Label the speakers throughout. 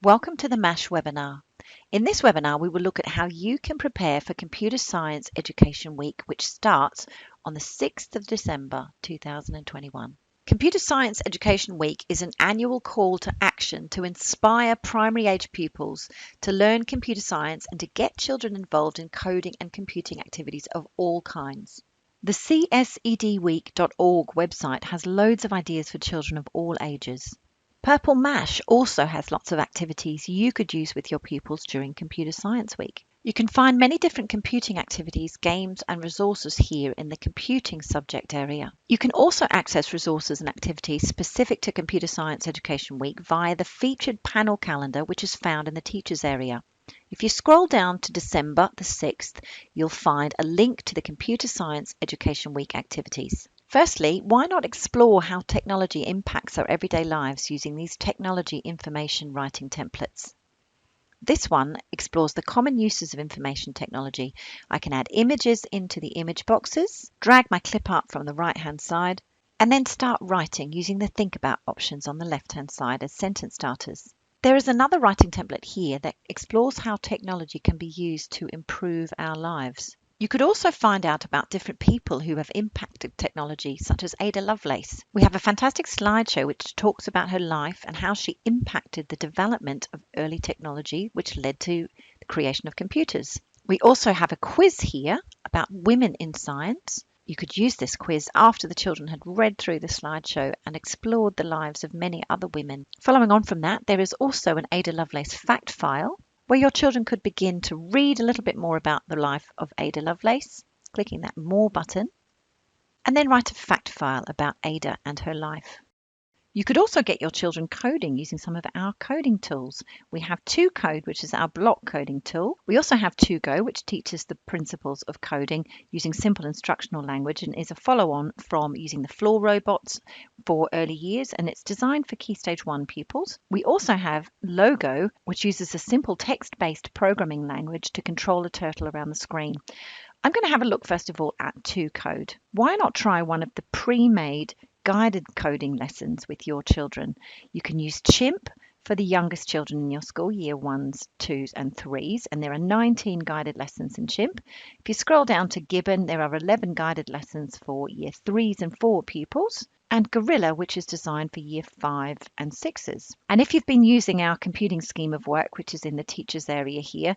Speaker 1: Welcome to the MASH webinar. In this webinar, we will look at how you can prepare for Computer Science Education Week, which starts on the 6th of December 2021. Computer Science Education Week is an annual call to action to inspire primary age pupils to learn computer science and to get children involved in coding and computing activities of all kinds. The CSEDweek.org website has loads of ideas for children of all ages. Purple Mash also has lots of activities you could use with your pupils during Computer Science Week. You can find many different computing activities, games and resources here in the computing subject area. You can also access resources and activities specific to Computer Science Education Week via the featured panel calendar, which is found in the teachers area. If you scroll down to December the 6th, you'll find a link to the Computer Science Education Week activities. Firstly, why not explore how technology impacts our everyday lives using these technology information writing templates? This one explores the common uses of information technology. I can add images into the image boxes, drag my clip art from the right-hand side, and then start writing using the Think About options on the left-hand side as sentence starters. There is another writing template here that explores how technology can be used to improve our lives. You could also find out about different people who have impacted technology, such as Ada Lovelace. We have a fantastic slideshow which talks about her life and how she impacted the development of early technology, which led to the creation of computers. We also have a quiz here about women in science. You could use this quiz after the children had read through the slideshow and explored the lives of many other women. Following on from that, there is also an Ada Lovelace fact file, where your children could begin to read a little bit more about the life of Ada Lovelace, clicking that More button, and then write a fact file about Ada and her life. You could also get your children coding using some of our coding tools. We have 2Code, which is our block coding tool. We also have 2Go, which teaches the principles of coding using simple instructional language and is a follow-on from using the floor robots for early years, and it's designed for Key Stage 1 pupils. We also have Logo, which uses a simple text-based programming language to control a turtle around the screen. I'm going to have a look first of all at 2Code. Why not try one of the pre-made guided coding lessons with your children? You can use Chimp for the youngest children in your school, year 1s, 2s and 3s, and there are 19 guided lessons in Chimp. If you scroll down to Gibbon, there are 11 guided lessons for year 3s and 4 pupils, and Gorilla, which is designed for year 5 and 6s. And if you've been using our computing scheme of work, which is in the teachers area here,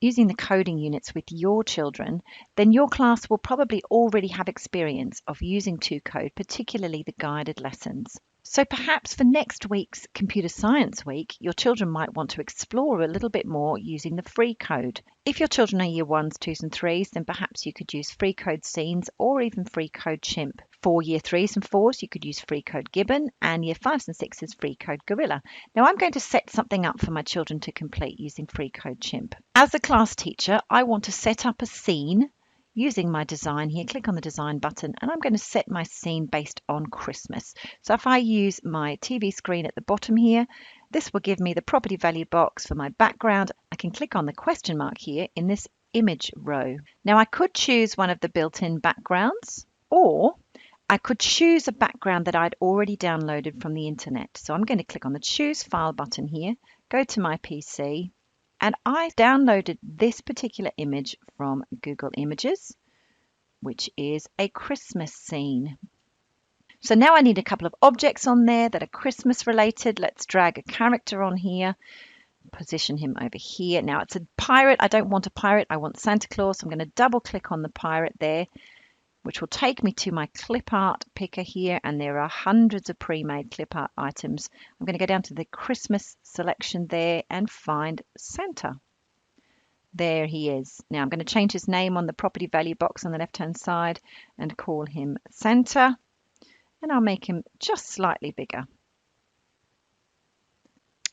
Speaker 1: using the coding units with your children, then your class will probably already have experience of using 2Code, particularly the guided lessons. So perhaps for next week's Computer Science Week, your children might want to explore a little bit more using the free code. If your children are year 1s, 2s and 3s, then perhaps you could use free code Scenes or even free code Chimp. For year 3s and 4s, you could use free code Gibbon, and year 5s and 6s, free code Gorilla. Now I'm going to set something up for my children to complete using free code Chimp. As a class teacher, I want to set up a scene using my design here. Click on the design button, and I'm going to set my scene based on Christmas. So if I use my TV screen at the bottom here, this will give me the property value box for my background. I can click on the question mark here in this image row. Now I could choose one of the built-in backgrounds, or I could choose a background that I'd already downloaded from the internet. So I'm going to click on the choose file button here, go to my PC, and I downloaded this particular image from Google Images, which is a Christmas scene. So now I need a couple of objects on there that are Christmas related. Let's drag a character on here, position him over here. Now it's a pirate. I don't want a pirate. I want Santa Claus. I'm going to double click on the pirate there, which will take me to my clip art picker here, and there are hundreds of pre-made clip art items. I'm going to go down to the Christmas selection there and find Santa. There he is. Now I'm going to change his name on the property value box on the left-hand side and call him Santa, and I'll make him just slightly bigger.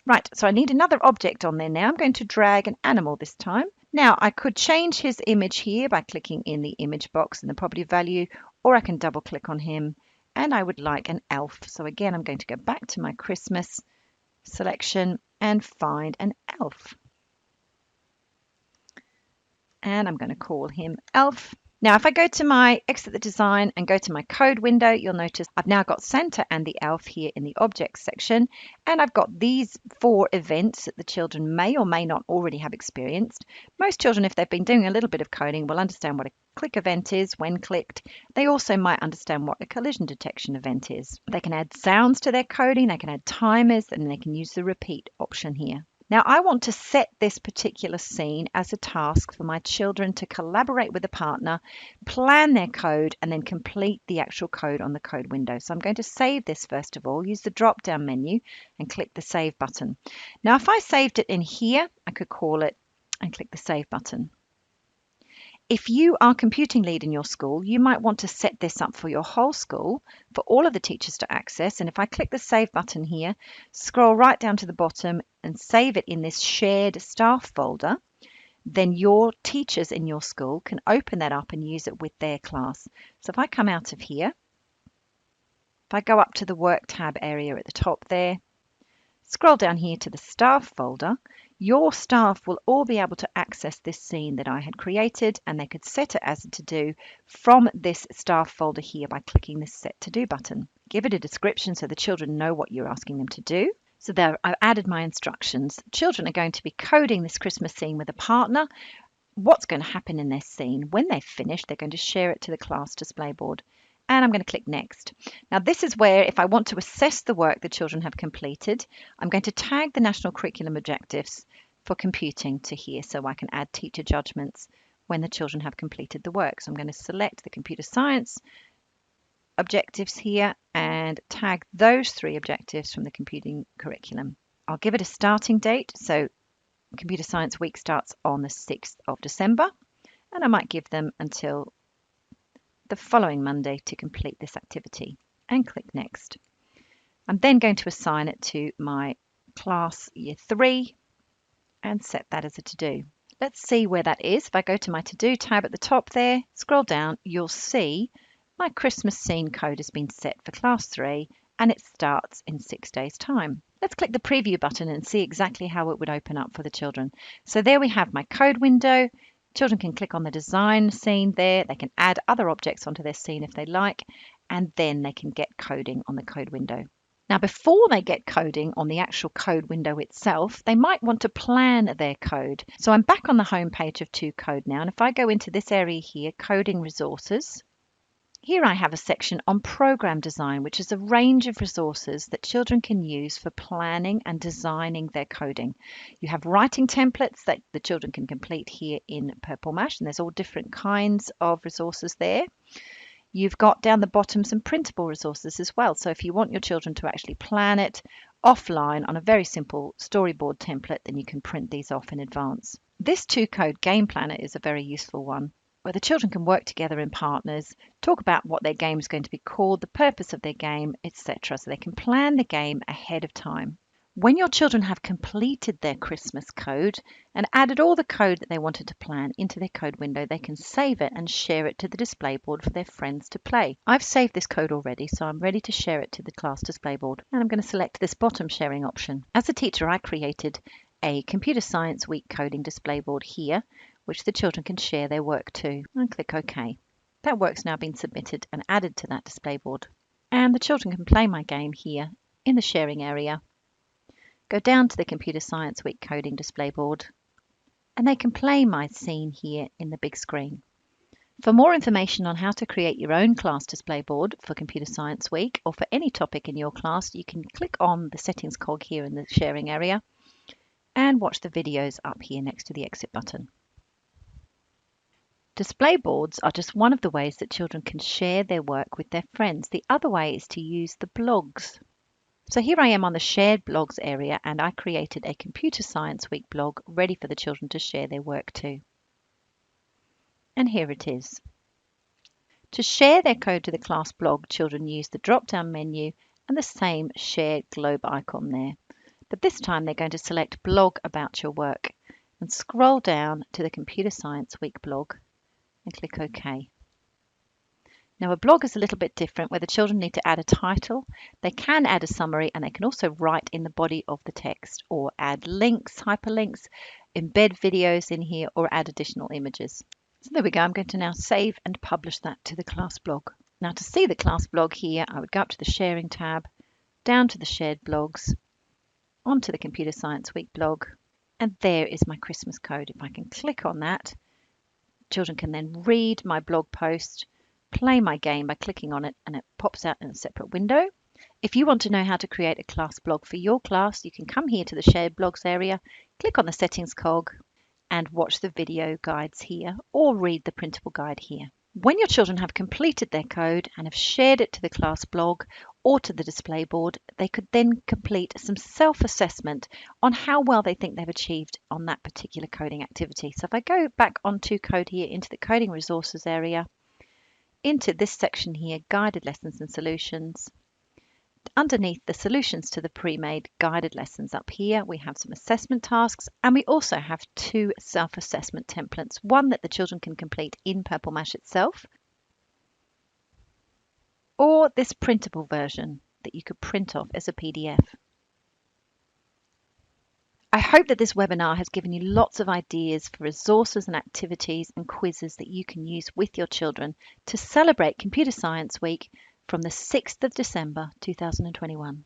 Speaker 1: Right, so I need another object on there now. I'm going to drag an animal this time. Now I could change his image here by clicking in the image box and the property value, or I can double click on him, and I would like an elf. So again, I'm going to go back to my Christmas selection and find an elf. And I'm going to call him Elf. Now, if I go to my exit the design and go to my code window, you'll notice I've now got Santa and the elf here in the objects section, and I've got these 4 events that the children may or may not already have experienced. Most children, if they've been doing a little bit of coding, will understand what a click event is when clicked. They also might understand what a collision detection event is. They can add sounds to their coding, they can add timers, and they can use the repeat option here. Now, I want to set this particular scene as a task for my children to collaborate with a partner, plan their code, and then complete the actual code on the code window. So I'm going to save this first of all, use the drop-down menu and click the Save button. Now, if I saved it in here, I could call it and click the Save button. If you are computing lead in your school, you might want to set this up for your whole school for all of the teachers to access. And if I click the Save button here, scroll right down to the bottom and save it in this shared staff folder, then your teachers in your school can open that up and use it with their class. So if I come out of here, if I go up to the Work tab area at the top there, scroll down here to the staff folder, your staff will all be able to access this scene that I had created, and they could set it as a to-do from this staff folder here by clicking this Set To-Do button. Give it a description so the children know what you're asking them to do. So there, I've added my instructions. Children are going to be coding this Christmas scene with a partner. What's going to happen in their scene? When they've finished, they're going to share it to the class display board. And I'm going to click Next. Now, this is where if I want to assess the work the children have completed, I'm going to tag the National Curriculum Objectives for computing to here so I can add teacher judgments when the children have completed the work. So I'm going to select the computer science objectives here and tag those 3 objectives from the computing curriculum. I'll give it a starting date. So Computer Science Week starts on the 6th of December, and I might give them until the following Monday to complete this activity and click Next. I'm then going to assign it to my class Year 3 and set that as a to-do. Let's see where that is. If I go to my to-do tab at the top there, scroll down, you'll see my Christmas scene code has been set for class 3 and it starts in 6 days' time. Let's click the preview button and see exactly how it would open up for the children. So there we have my code window. Children can click on the design scene there. They can add other objects onto their scene if they like, and then they can get coding on the code window. Now, before they get coding on the actual code window itself, they might want to plan their code. So I'm back on the home page of TwoCode now, and if I go into this area here, Coding Resources, here I have a section on program design, which is a range of resources that children can use for planning and designing their coding. You have writing templates that the children can complete here in Purple Mash, and there's all different kinds of resources there. You've got down the bottom some printable resources as well. So if you want your children to actually plan it offline on a very simple storyboard template, then you can print these off in advance. This TwoCode Game Planner is a very useful one, where the children can work together in partners, talk about what their game is going to be called, the purpose of their game, etc. So they can plan the game ahead of time. When your children have completed their Christmas code and added all the code that they wanted to plan into their code window, they can save it and share it to the display board for their friends to play. I've saved this code already, so I'm ready to share it to the class display board. And I'm going to select this bottom sharing option. As a teacher, I created a Computer Science Week coding display board here, which the children can share their work to, and click OK. That work's now been submitted and added to that display board. And the children can play my game here in the sharing area. Go down to the Computer Science Week coding display board, and they can play my scene here in the big screen. For more information on how to create your own class display board for Computer Science Week or for any topic in your class, you can click on the settings cog here in the sharing area and watch the videos up here next to the exit button. Display boards are just one of the ways that children can share their work with their friends. The other way is to use the blogs. So here I am on the shared blogs area, and I created a Computer Science Week blog ready for the children to share their work to. And here it is. To share their code to the class blog, children use the drop-down menu and the same shared globe icon there. But this time they're going to select Blog About Your Work and scroll down to the Computer Science Week blog and click OK. Now a blog is a little bit different where the children need to add a title. They can add a summary and they can also write in the body of the text or add links, hyperlinks, embed videos in here or add additional images. So there we go. I'm going to now save and publish that to the class blog. Now to see the class blog here, I would go up to the sharing tab, down to the shared blogs, onto the Computer Science Week blog, and there is my Christmas code. If I can click on that, children can then read my blog post, play my game by clicking on it, and it pops out in a separate window. If you want to know how to create a class blog for your class, you can come here to the shared blogs area, click on the settings cog, and watch the video guides here or read the printable guide here. When your children have completed their code and have shared it to the class blog or to the display board, they could then complete some self-assessment on how well they think they've achieved on that particular coding activity. So if I go back onto code here into the coding resources area, into this section here, guided lessons and solutions, underneath the solutions to the pre-made guided lessons up here, we have some assessment tasks, and we also have two self-assessment templates, one that the children can complete in Purple Mash itself, or this printable version that you could print off as a PDF. I hope that this webinar has given you lots of ideas for resources and activities and quizzes that you can use with your children to celebrate Computer Science Week from the 6th of December 2021.